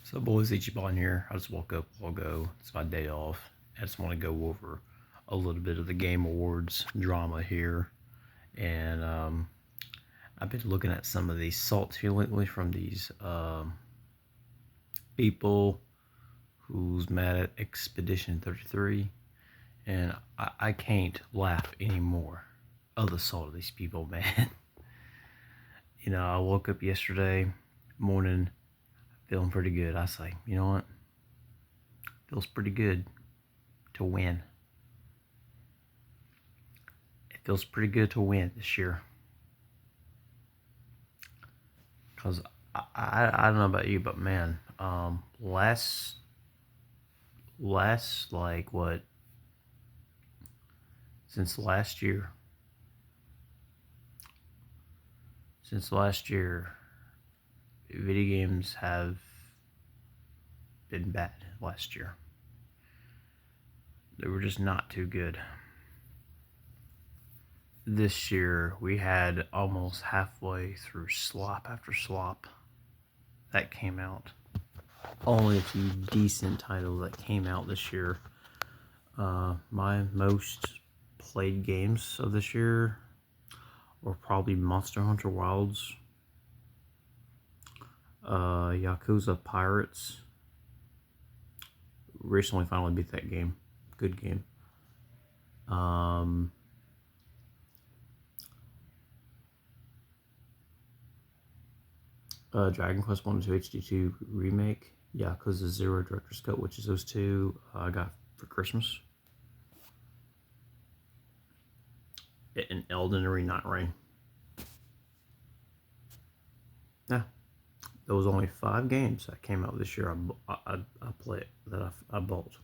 So boys, Ichiban here. I just woke up a while ago. It's my day off. I just want to go over a little bit of the Game Awards drama here. And I've been looking at some of these salts here lately from these people who's mad at Expedition 33. And I can't laugh anymore of the salt of these people, man. I woke up yesterday morning feeling pretty good. I say, you know what? Feels pretty good to win. It feels pretty good to win this year. Because I don't know about you, but man, last like what, since last year, video games have been bad last year. They were just not too good. This year, we had almost halfway through slop after slop that came out. Only a few decent titles that came out this year. My most played games of this year were probably Monster Hunter Wilds, Yakuza Pirates. Recently finally beat that game. Good game. Dragon Quest 1 and 2 HD2 Remake, Yakuza 0 Director's Cut, which is those two I got for Christmas. And Elden Ring Night Rain. Yeah, there was only 5 games that came out this year I played, that I bought.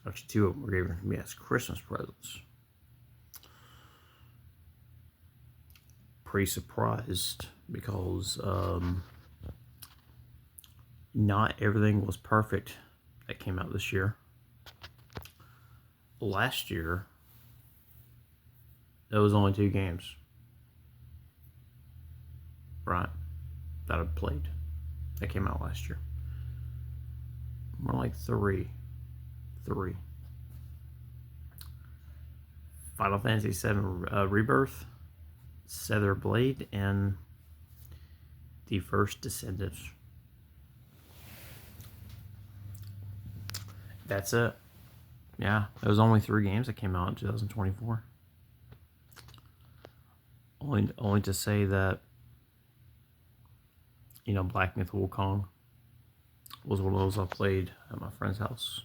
Actually, 2 of them were given to me as Christmas presents. Pretty surprised because not everything was perfect that came out this year. Last year, there was only 2 games, right, that I played that came out last year. More like 3. Final Fantasy VII Rebirth, Sever Blade, and The First Descendants. That's it. Yeah, there was only 3 games that came out in 2024. Only to say that, Black Myth Wukong was one of those I played at my friend's house.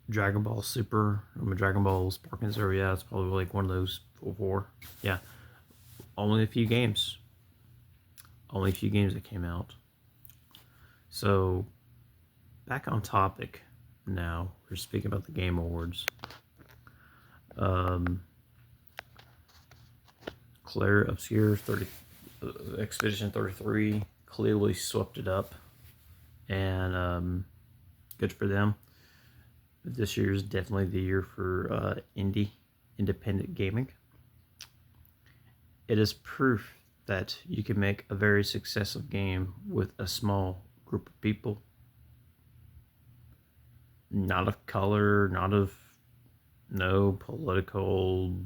Dragon Ball Super, Dragon Ball Sparking Zero, yeah, it's probably like one of those 4. Yeah, only a few games. Only a few games that came out. So, back on topic now. We're speaking about the Game Awards. Claire Obscure Expedition 33 clearly swept it up, and good for them. This year is definitely the year for independent gaming. It is proof that you can make a very successful game with a small group of people. Not of color, not of no political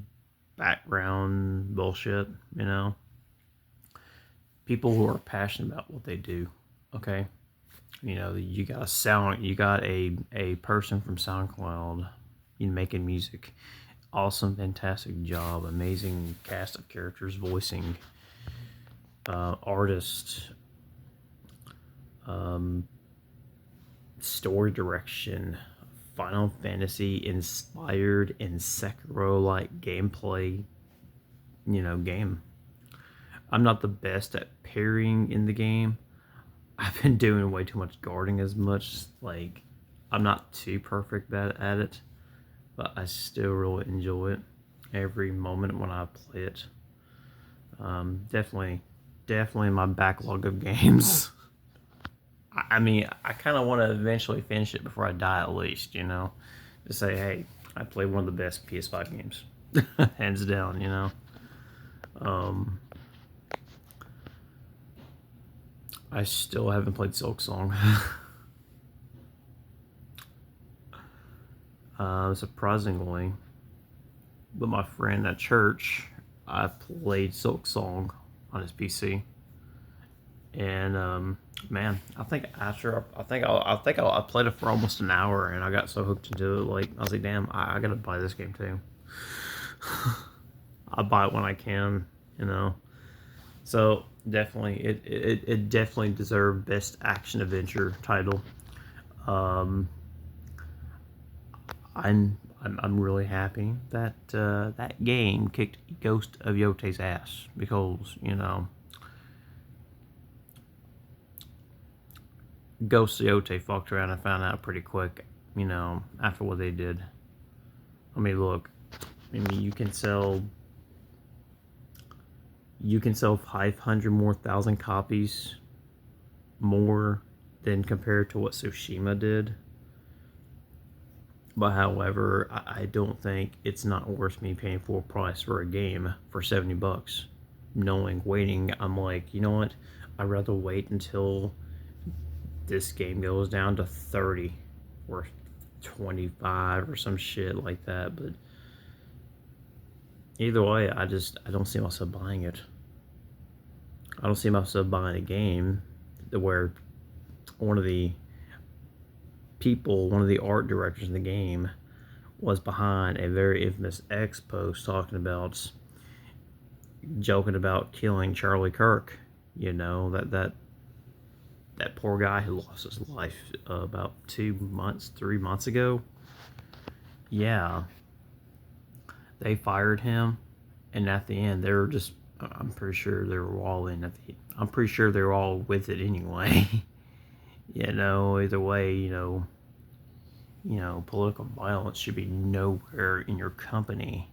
background bullshit, People who are passionate about what they do, okay? You got a person from SoundCloud, making music. Awesome, fantastic job, amazing cast of characters, voicing, artist, story direction, Final Fantasy inspired and Sekiro-like gameplay, game. I'm not the best at parrying in the game. I've been doing way too much guarding as much. Like, I'm not too perfect at it, but I still really enjoy it every moment when I play it. Definitely my backlog of games. I kind of want to eventually finish it before I die, at least, to say, hey, I played one of the best PS5 games, hands down, I still haven't played Silk Song. Surprisingly, but my friend at church, I played Silk Song on his PC, and man, I think after I played it for almost an hour, and I got so hooked into it. Like I was like, damn, I gotta buy this game too. I buy it when I can, you know. So definitely, it definitely deserved best action adventure title. Um, I'm really happy that that game kicked Ghost of Yote's ass, because Ghost of Yote fucked around and found out pretty quick, after what they did. I mean, look, I mean you can sell 500 more thousand copies more than compared to what Tsushima did. But however, I don't think it's not worth me paying full price for a game for $70. Knowing waiting, I'm like, you know what? I'd rather wait until this game goes down to 30 or 25 or some shit like that. But either way, I don't see myself buying it. I don't see myself buying a game where one of the one of the art directors in the game, was behind a very infamous X post joking about killing Charlie Kirk. That poor guy who lost his life about 2 months, 3 months ago. Yeah, they fired him, and at the end, they were just. I'm pretty sure they were all in. I'm pretty sure they were all with it anyway. Either way, political violence should be nowhere in your company.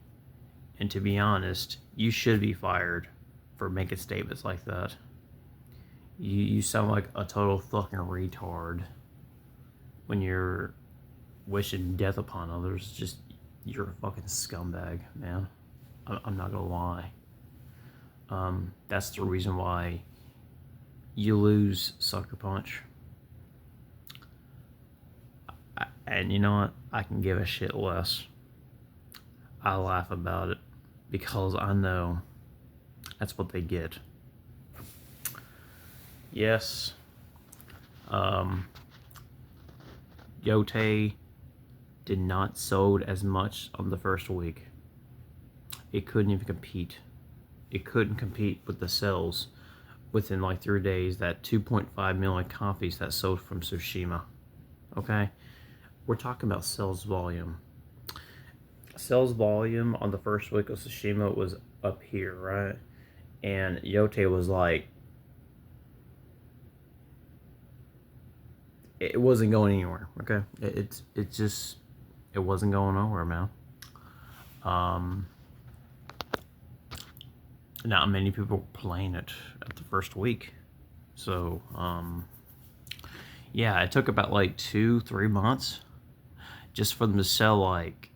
And to be honest, you should be fired for making statements like that. You sound like a total fucking retard when you're wishing death upon others. Just, you're a fucking scumbag, man. I'm not gonna lie. That's the reason why you lose Sucker Punch. And you know what? I can give a shit less. I laugh about it because I know that's what they get. Yes, Yote did not sold as much on the first week. It couldn't even compete. It couldn't compete with the sales within like 3 days, that 2.5 million copies that sold from Tsushima. Okay? We're talking about sales volume. Sales volume on the first week of Tsushima was up here, right? And Yote was like, it wasn't going anywhere. Okay, it wasn't going nowhere, man. Um, Not many people were playing it at the first week, so yeah, it took about like 2-3 months just for them to sell. Like,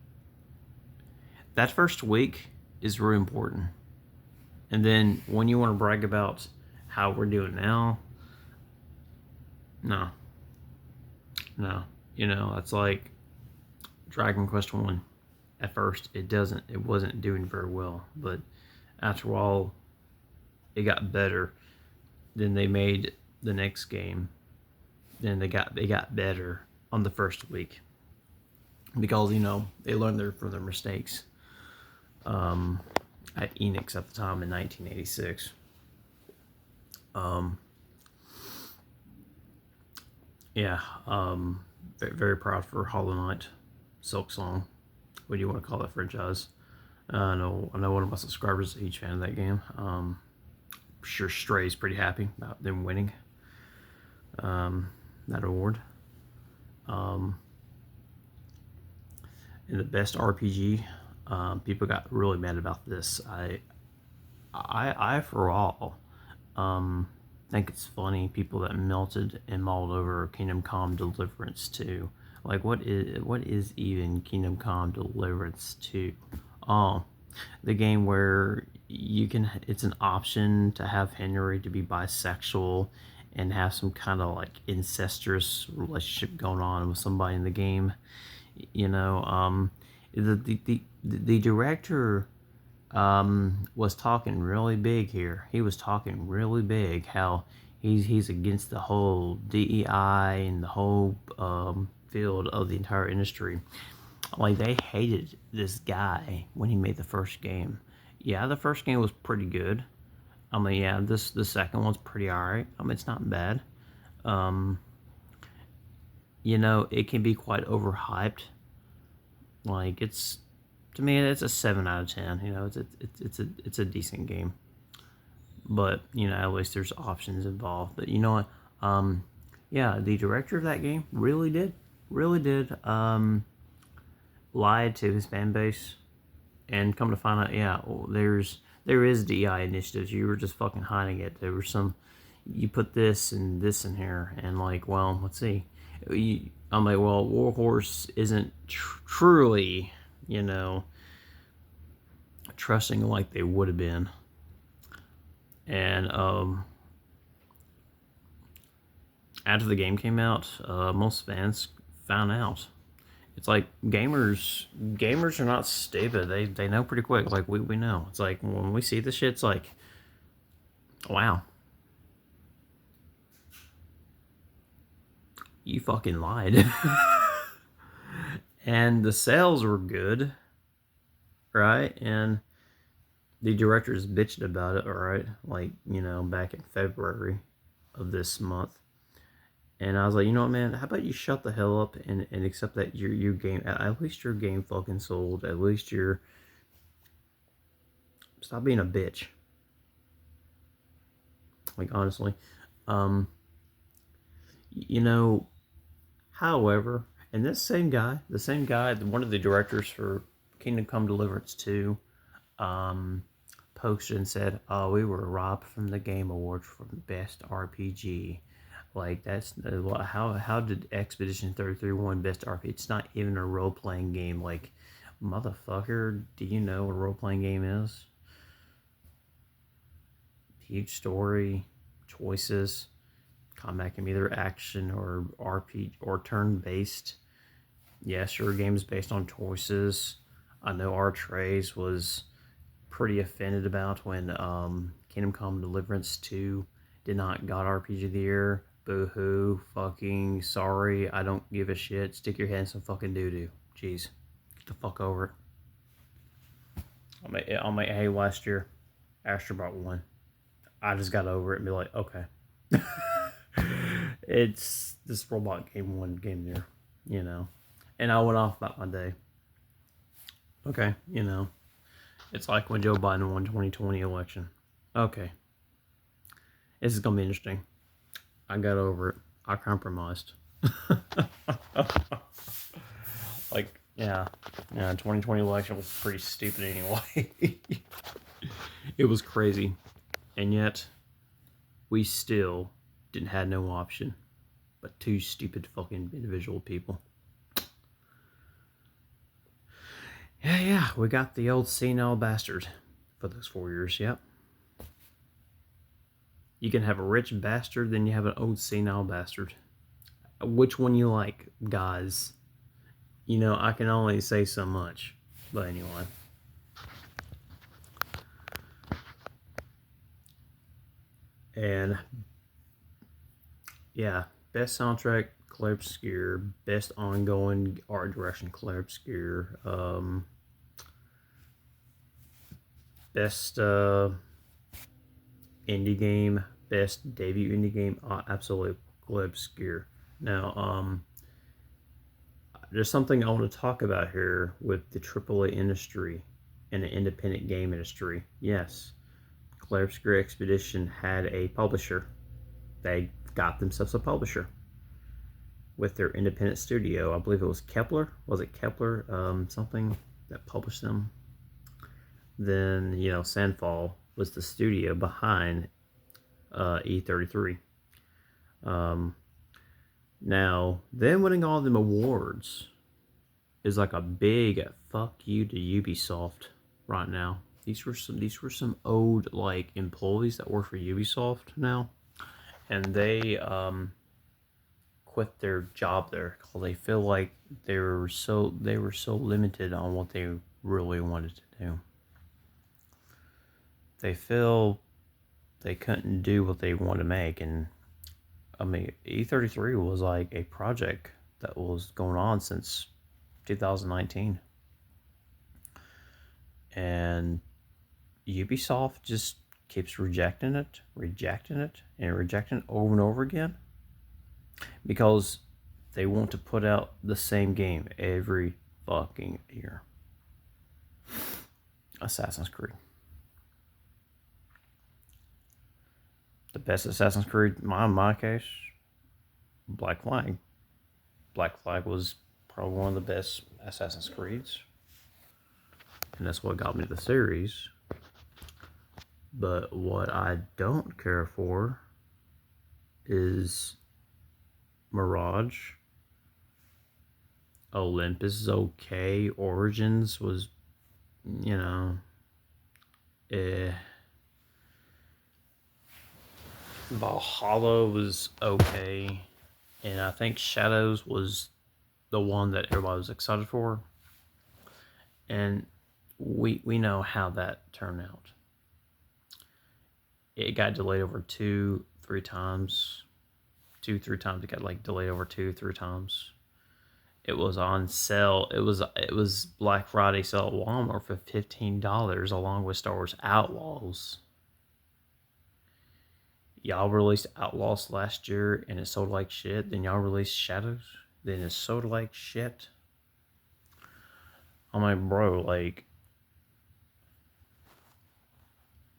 that first week is really important, and then when you want to brag about how we're doing now, no, no, that's like Dragon Quest 1. At first, it wasn't doing very well, but after all, it got better. Then they made the next game. Then they got better on the first week, because they learned from their mistakes. At Enix at the time in 1986. Yeah. Very, very proud for Hollow Knight, Silk Song. What do you want to call that franchise? I know one of my subscribers is a huge fan of that game. Sure Stray's pretty happy about them winning that award. And the best RPG, people got really mad about this. I for all, think it's funny, people that melted and mauled over Kingdom Come Deliverance 2. Like, what is even Kingdom Come Deliverance 2? Oh, the game where it's an option to have Henry to be bisexual, and have some kind of like incestuous relationship going on with somebody in the game. You know, the director was talking really big here. He was talking really big how he's against the whole DEI and the whole field of the entire industry. Like, they hated this guy when he made the first game. Yeah, the first game was pretty good. I mean, yeah, the second one's pretty alright. I mean, it's not bad. Um, you know, it can be quite overhyped. Like, it's, to me, it's a 7 out of 10. You know, it's a decent game. But you know, at least there's options involved. But you know what? Yeah, the director of that game really did lied to his fan base, and come to find out, yeah, well, there is DI initiatives. You were just fucking hiding it. There were some, you put this and this in here, and like, well, let's see. I'm like, well, Warhorse isn't truly, you know, trusting like they would have been, and after the game came out, most fans found out. It's like gamers are not stupid. They know pretty quick. Like, we know. It's like when we see this shit, it's like, wow, you fucking lied. And the sales were good, right? And the directors bitched about it, all right? Like, you know, back in February of this month. And I was like, you know what, man? How about you shut the hell up and accept that your game, at least your game fucking sold. At least you're, stop being a bitch. Like, honestly, um, you know. However, and this same guy, one of the directors for Kingdom Come Deliverance 2, posted and said, "Oh, we were robbed from the Game Awards for Best RPG." Like, that's how did Expedition 33 win Best RPG? It's not even a role playing game. Like, motherfucker, do you know what a role playing game is? Huge story, choices. Combat can be either action or RPG or turn based. Yes, your game's based on choices. I know our Trace was pretty offended about when Kingdom Come Deliverance 2 did not got RPG of the Year. Boo hoo, fucking sorry, I don't give a shit. Stick your head in some fucking doo doo. Jeez, get the fuck over it. I'll make hey, last year, Astrobot won. I just got over it and be like, okay. It's this robot game one game there, you know. And I went off about my day. Okay, you know. It's like when Joe Biden won 2020 election. Okay. This is gonna be interesting. I got over it. I compromised. Like, yeah. Yeah, 2020 election was pretty stupid anyway. It was crazy. And yet, we still didn't have no option but two stupid fucking individual people. Yeah, we got the old senile bastard for those 4 years, yep. You can have a rich bastard, then you have an old senile bastard. Which one you like, guys? You know, I can only say so much. But anyway. And yeah, best soundtrack, Claire Obscure. Best ongoing art direction, Claire Obscure. Best indie game, best debut indie game, absolutely Claire Obscure. Now, there's something I want to talk about here with the AAA industry and the independent game industry. Yes, Claire Obscure Expedition had a publisher. They got themselves a publisher with their independent studio. I believe it was Kepler. Was it Kepler? Something that published them. Then, you know, Sandfall was the studio behind E33. Now, them winning all them awards is like a big fuck you to Ubisoft right now. These were some old like employees that work for Ubisoft now, and they quit their job there because they feel like they were so limited on what they really wanted to do. They feel they couldn't do what they wanted to make, and I mean, E33 was like a project that was going on since 2019, and Ubisoft just keeps and rejecting it over and over again because they want to put out the same game every fucking year. Assassin's Creed. The best Assassin's Creed, in my case, Black Flag. Black Flag was probably one of the best Assassin's Creeds, and that's what got me the series. But what I don't care for is Mirage. Olympus is okay. Origins was, you know, eh. Valhalla was okay. And I think Shadows was the one that everybody was excited for. And we know how that turned out. It got delayed over 2-3 times. 2-3 times. It got like delayed over 2-3 times. It was on sale. It was Black Friday sale at Walmart for $15 along with Star Wars Outlaws. Y'all released Outlaws last year and it sold like shit. Then y'all released Shadows. Then it sold like shit. I'm like, bro, like,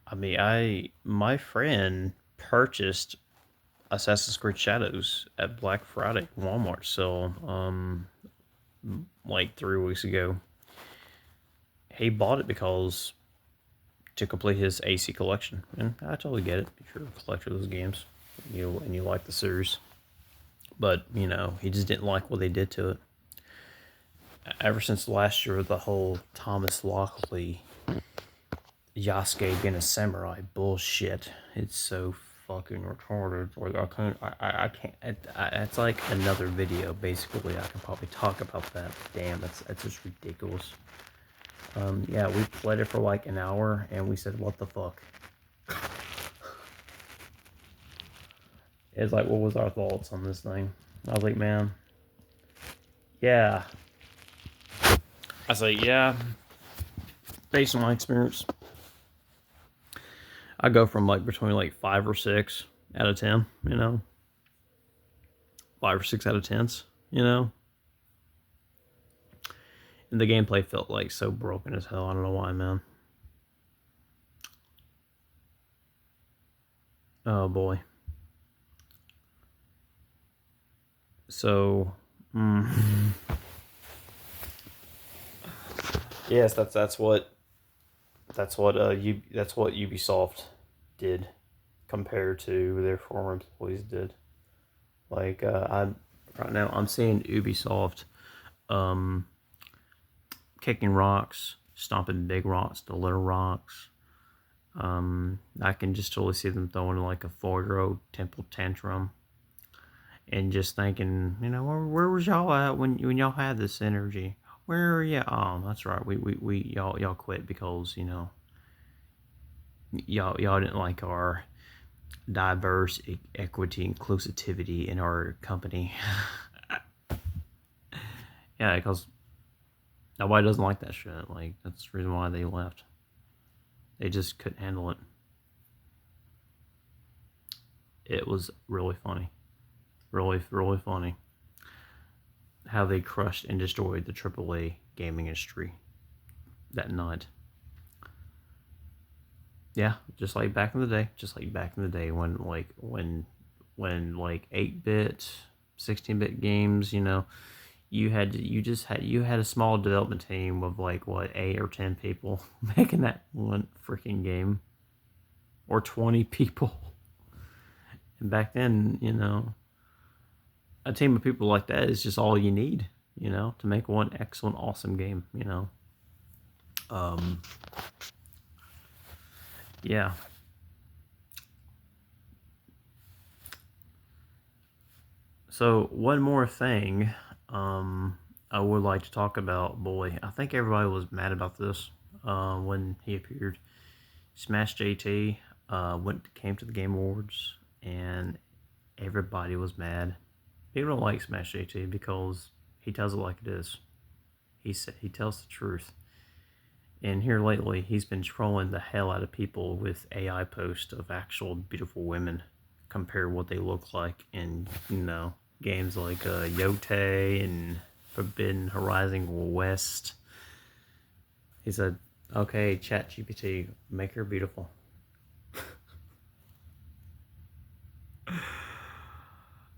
I mean, my friend purchased Assassin's Creed Shadows at Black Friday Walmart sale, like 3 weeks ago. He bought it because to complete his AC collection, and I totally get it if you're a collector of those games, and you like the series. But he just didn't like what they did to it. Ever since last year, the whole Thomas Lockley Yasuke being a samurai bullshit. It's so fucking retarded. Like I can't. It's like another video. Basically, I can probably talk about that. Damn, that's just ridiculous. Yeah, we played it for like an hour, and we said, "What the fuck?" It's like, what was our thoughts on this thing? I was like, man, yeah. I say, yeah. Based on my experience, I go from like between like 5 or 6 out of 10. 5 or 6 out of 10s. And the gameplay felt like so broken as hell. I don't know why, man. Oh boy. So, yes, that's what Ubisoft did compared to their former employees did. Like right now I'm seeing Ubisoft kicking rocks, stomping big rocks to little rocks. I can just totally see them throwing like a 4-year-old temple tantrum, and just thinking, where was y'all at when y'all had this energy? Where are you? Oh, that's right. Y'all quit because y'all didn't like our diverse equity inclusivity in our company. Yeah, because nobody doesn't like that shit. Like, that's the reason why they left. They just couldn't handle it. It was really funny. Really, really funny. How they crushed and destroyed the AAA gaming industry that night. Yeah, just like back in the day. Just like back in the day when 8-bit, 16-bit games, you had a small development team of like 8 or 10 people making that one freaking game, or 20 people. And back then, a team of people like that is just all you need, to make one excellent, awesome game. Yeah. So one more thing, I would like to talk about. Boy, I think everybody was mad about this when he appeared. Smash JT came to the Game Awards, and everybody was mad. People don't like Smash JT because he tells it like it is. He tells the truth. And here lately, he's been trolling the hell out of people with AI posts of actual beautiful women, compare what they look like in games like Yote and Forbidden Horizon West. He said, "Okay, Chat GPT, make her beautiful."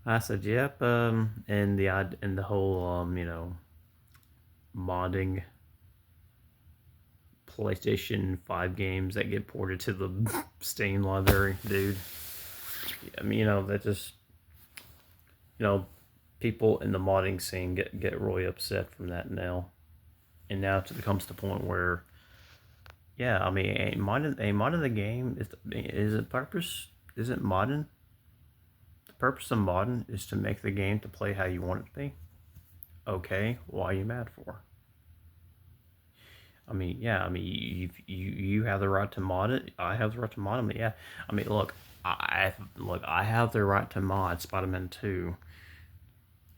I said, "Yep." And the whole modding PlayStation 5 games that get ported to the Steam library, dude. I mean, that just, you know, people in the modding scene get really upset from that now. And now it comes to the point where, yeah, I mean, a modding the game is it purpose? Isn't modding the purpose of modding is to make the game to play how you want it to be? Okay, why are you mad for? I mean, yeah, I mean, you have the right to mod it. I have the right to mod them. Yeah, I mean, I have the right to mod Spider-Man 2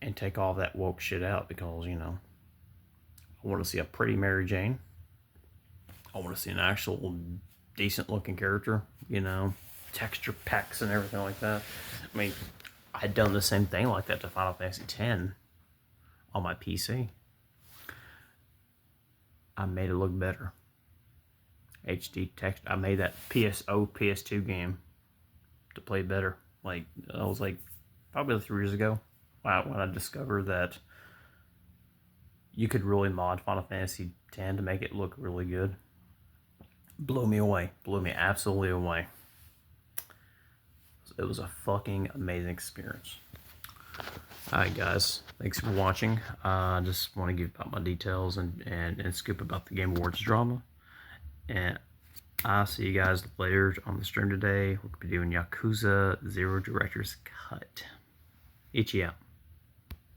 and take all that woke shit out because I want to see a pretty Mary Jane. I want to see an actual decent looking character. Texture packs and everything like that. I mean, I had done the same thing like that to Final Fantasy X on my PC. I made it look better. HD text. I made that PS2 game to play better. Like I was like probably 3 years ago when I discovered that you could really mod Final Fantasy X to make it look really good. Blew me away. Blew me absolutely away. It was a fucking amazing experience. Alright guys, thanks for watching. I just want to give out my details and scoop about the Game Awards drama. And I'll see you guys later on the stream today. We're going to be doing Yakuza 0 Director's Cut. Ichi out.